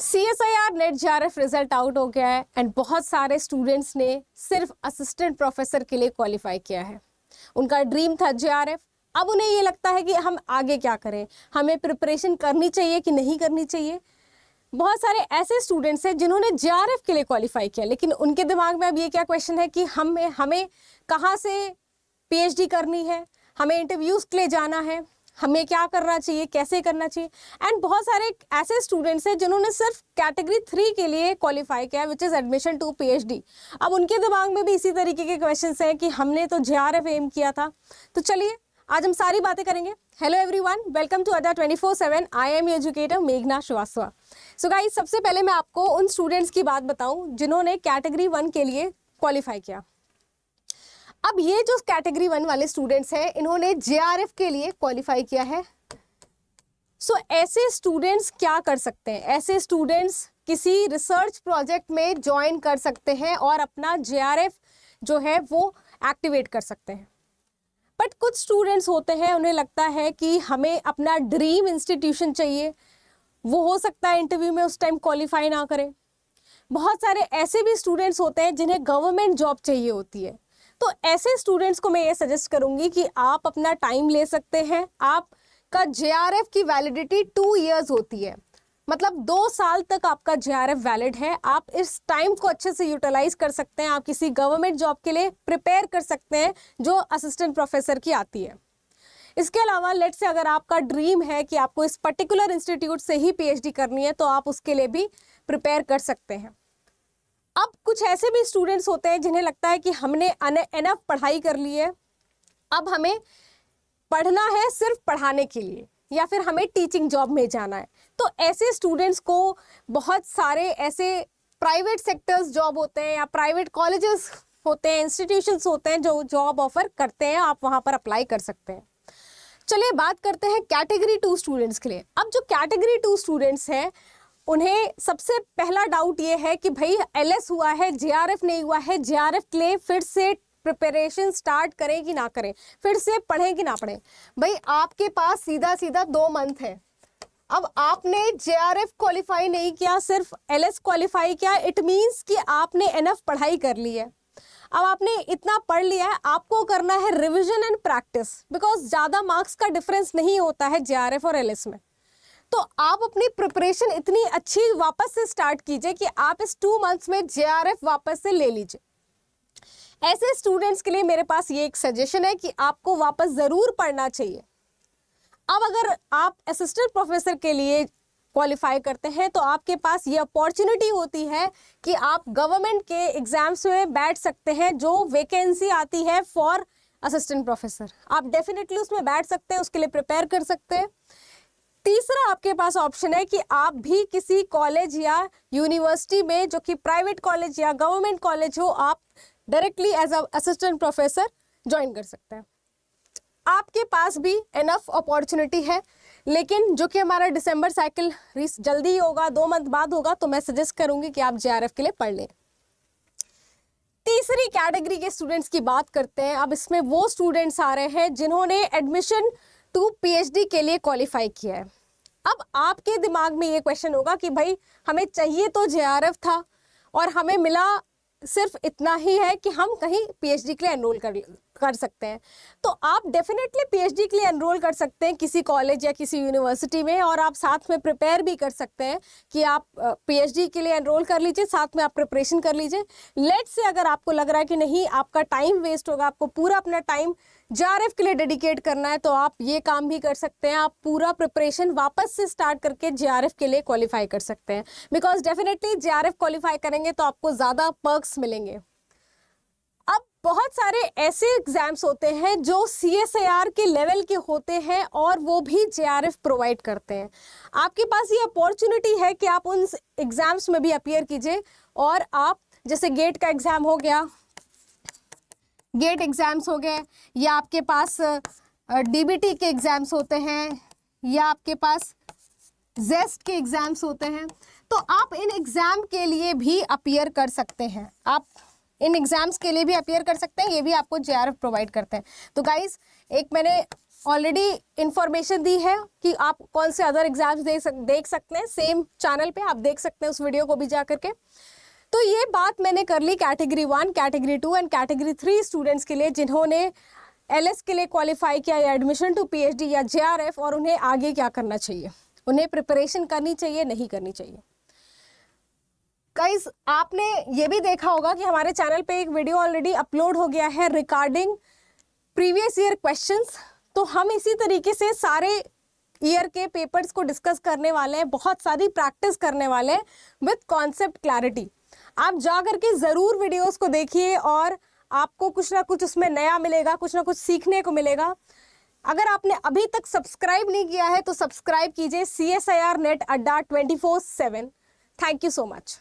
CSIR net JRF result out हो गया है एंड बहुत सारे स्टूडेंट्स ने सिर्फ असिस्टेंट प्रोफेसर के लिए क्वालिफाई किया है। उनका ड्रीम था JRF। अब उन्हें ये लगता है कि हम आगे क्या करें, हमें प्रिपरेशन करनी चाहिए कि नहीं करनी चाहिए। बहुत सारे ऐसे स्टूडेंट्स हैं जिन्होंने JRF के लिए क्वालिफाई किया, लेकिन उनके दिमाग में अब ये क्या क्वेश्चन है कि हमें कहाँ से PhD करनी है, हमें इंटरव्यूज के लिए जाना है, हमें क्या करना चाहिए, कैसे करना चाहिए। एंड बहुत सारे ऐसे स्टूडेंट्स हैं जिन्होंने सिर्फ कैटेगरी 3 के लिए क्वालिफाई किया, which is admission to PhD। अब उनके दिमाग में भी इसी तरीके के क्वेश्चंस हैं कि हमने तो JRF एम किया था। तो चलिए आज हम सारी बातें करेंगे। हेलो एवरीवन, वेलकम टू अड्डा 24/7। आई एम एजुकेटर मेघना श्रीवास्तव। सो गाइस, सबसे पहले मैं आपको उन स्टूडेंट्स की बात बताऊं जिन्होंने कैटेगरी 1 के लिए क्वालिफाई किया। अब ये जो कैटेगरी 1 वाले स्टूडेंट्स हैं, इन्होंने JRF के लिए क्वालिफाई किया है। सो ऐसे स्टूडेंट्स क्या कर सकते हैं? ऐसे स्टूडेंट्स किसी रिसर्च प्रोजेक्ट में ज्वाइन कर सकते हैं और अपना JRF जो है वो एक्टिवेट कर सकते हैं। बट कुछ स्टूडेंट्स होते हैं, उन्हें लगता है कि हमें अपना ड्रीम इंस्टीट्यूशन चाहिए, वो हो सकता है इंटरव्यू में उस टाइम क्वालिफाई ना करें। बहुत सारे ऐसे भी स्टूडेंट्स होते हैं जिन्हें गवर्नमेंट जॉब चाहिए होती है। तो ऐसे स्टूडेंट्स को मैं ये सजेस्ट करूंगी कि आप अपना टाइम ले सकते हैं। आपका JRF की वैलिडिटी 2 इयर्स होती है, मतलब 2 साल तक आपका JRF वैलिड है। आप इस टाइम को अच्छे से यूटिलाइज कर सकते हैं। आप किसी गवर्नमेंट जॉब के लिए प्रिपेयर कर सकते हैं जो असिस्टेंट प्रोफेसर की आती है। इसके अलावा लेट से अगर आपका ड्रीम है कि आपको इस पर्टिकुलर इंस्टीट्यूट से ही PhD करनी है, तो आप उसके लिए भी प्रिपेयर कर सकते हैं। अब कुछ ऐसे भी स्टूडेंट्स होते हैं जिन्हें लगता है कि हमने एनफ पढ़ाई कर ली है, अब हमें पढ़ना है सिर्फ पढ़ाने के लिए, या फिर हमें टीचिंग जॉब में जाना है। तो ऐसे स्टूडेंट्स को बहुत सारे ऐसे प्राइवेट सेक्टर्स जॉब होते हैं या प्राइवेट कॉलेजेस होते हैं, इंस्टीट्यूशंस होते हैं जो जॉब ऑफर करते हैं। आप वहाँ पर अप्लाई कर सकते हैं। चलिए बात करते हैं कैटेगरी 2 स्टूडेंट्स के लिए। अब जो कैटेगरी 2 स्टूडेंट्स हैं, उन्हें सबसे पहला डाउट ये है कि भाई LS हुआ है, JRF नहीं हुआ है, JRF के लिए फिर से प्रिपरेशन स्टार्ट करें कि ना करें, फिर से पढ़ें कि ना पढ़ें। भाई आपके पास सीधा सीधा 2 मंथ है। अब आपने JRF क्वालिफाई नहीं किया, सिर्फ LS क्वालिफाई किया। इट मीन्स कि आपने एनफ पढ़ाई कर ली है। अब आपने इतना पढ़ लिया है, आपको करना है रिविजन एंड प्रैक्टिस, बिकॉज ज़्यादा मार्क्स का डिफरेंस नहीं होता है JRF और LS में। तो आप अपनी प्रिपरेशन इतनी अच्छी वापस से स्टार्ट कीजिए कि आप इस 2 मंथ्स में JRF वापस से ले लीजिए। ऐसे स्टूडेंट्स के लिए मेरे पास ये एक सजेशन है कि आपको वापस ज़रूर पढ़ना चाहिए। अब अगर आप असिस्टेंट प्रोफेसर के लिए क्वालिफाई करते हैं तो आपके पास ये अपॉर्चुनिटी होती है कि आप गवर्नमेंट के एग्जाम्स में बैठ सकते हैं। जो वैकेंसी आती है फॉर असिस्टेंट प्रोफेसर, आप डेफिनेटली उसमें बैठ सकते हैं, उसके लिए प्रिपेयर कर सकते हैं। तीसरा आपके पास ऑप्शन है कि आप भी किसी कॉलेज या यूनिवर्सिटी में, जो कि प्राइवेट कॉलेज या गवर्नमेंट कॉलेज हो, आप directly as a assistant professor join कर सकते हैं। आपके पास भी एनफ अपॉर्चुनिटी है, लेकिन जो कि हमारा दिसंबर साइकिल जल्दी होगा, 2 मंथ बाद होगा, तो मैं सजेस्ट करूंगी कि आप JRF के लिए पढ़ लें। तीसरी कैटेगरी के स्टूडेंट्स की बात करते हैं। अब इसमें वो स्टूडेंट्स आ रहे हैं जिन्होंने एडमिशन टू PhD के लिए क्वालिफाई किया है। अब आपके दिमाग में ये क्वेश्चन होगा कि भाई हमें चाहिए तो JRF था और हमें मिला सिर्फ इतना ही है कि हम कहीं PhD के लिए एनरोल कर सकते हैं। तो आप डेफिनेटली PhD के लिए एनरोल कर सकते हैं किसी कॉलेज या किसी यूनिवर्सिटी में, और आप साथ में प्रिपेयर भी कर सकते हैं कि आप PhD के लिए एनरोल कर लीजिए, साथ में आप प्रिपरेशन कर लीजिए। लेट्स से अगर आपको लग रहा है कि नहीं, आपका टाइम वेस्ट होगा, आपको पूरा अपना टाइम JRF के लिए डेडिकेट करना है, तो आप ये काम भी कर सकते हैं। आप पूरा प्रिपरेशन वापस से स्टार्ट करके JRF के लिए क्वालिफाई कर सकते हैं, बिकॉज डेफिनेटली JRF क्वालिफाई करेंगे तो आपको ज़्यादा पर्क्स मिलेंगे। अब बहुत सारे ऐसे एग्जाम्स होते हैं जो CSIR के लेवल के होते हैं और वो भी JRF प्रोवाइड करते हैं। आपके पास ये अपॉर्चुनिटी है कि आप उन एग्जाम्स में भी अपीयर कीजिए, और आप जैसे गेट का एग्ज़ाम हो गया, गेट एग्ज़ाम्स हो गए, या आपके पास DBT के एग्ज़ाम्स होते हैं, या आपके पास ZEST के एग्ज़ाम्स होते हैं, तो आप इन एग्ज़ाम के लिए भी अपीयर कर सकते हैं। आप इन एग्ज़ाम्स के लिए भी अपीयर कर सकते हैं, ये भी आपको JRF प्रोवाइड करते हैं। तो गाइज़, एक मैंने ऑलरेडी इंफॉर्मेशन दी है कि आप कौन से अदर एग्जाम्स देख सकते हैं, सेम चैनल पे आप देख सकते हैं उस वीडियो को भी जा करके। तो ये बात मैंने कर ली category 1, category 2 and category 3 students के लिए जिन्होंने एलएस के लिए क्वालिफाई किया या एडमिशन टू पीएचडी या जेआरएफ, और उन्हें आगे क्या करना चाहिए, उन्हें प्रिपरेशन करनी चाहिए नहीं करनी चाहिए। गाइस, आपने ये भी देखा होगा कि हमारे चैनल पे एक वीडियो ऑलरेडी अपलोड हो गया है रिगार्डिंग प्रीवियस ईयर क्वेश्चंस। तो हम इसी तरीके से सारे ईयर के पेपर्स को डिस्कस करने वाले हैं, बहुत सारी प्रैक्टिस करने वाले हैं विद कॉन्सेप्ट क्लैरिटी। आप जा करके ज़रूर वीडियोस को देखिए और आपको कुछ ना कुछ उसमें नया मिलेगा, कुछ ना कुछ सीखने को मिलेगा। अगर आपने अभी तक सब्सक्राइब नहीं किया है तो सब्सक्राइब कीजिए CSIR नेट अड्डा 24/7। Thank you so much.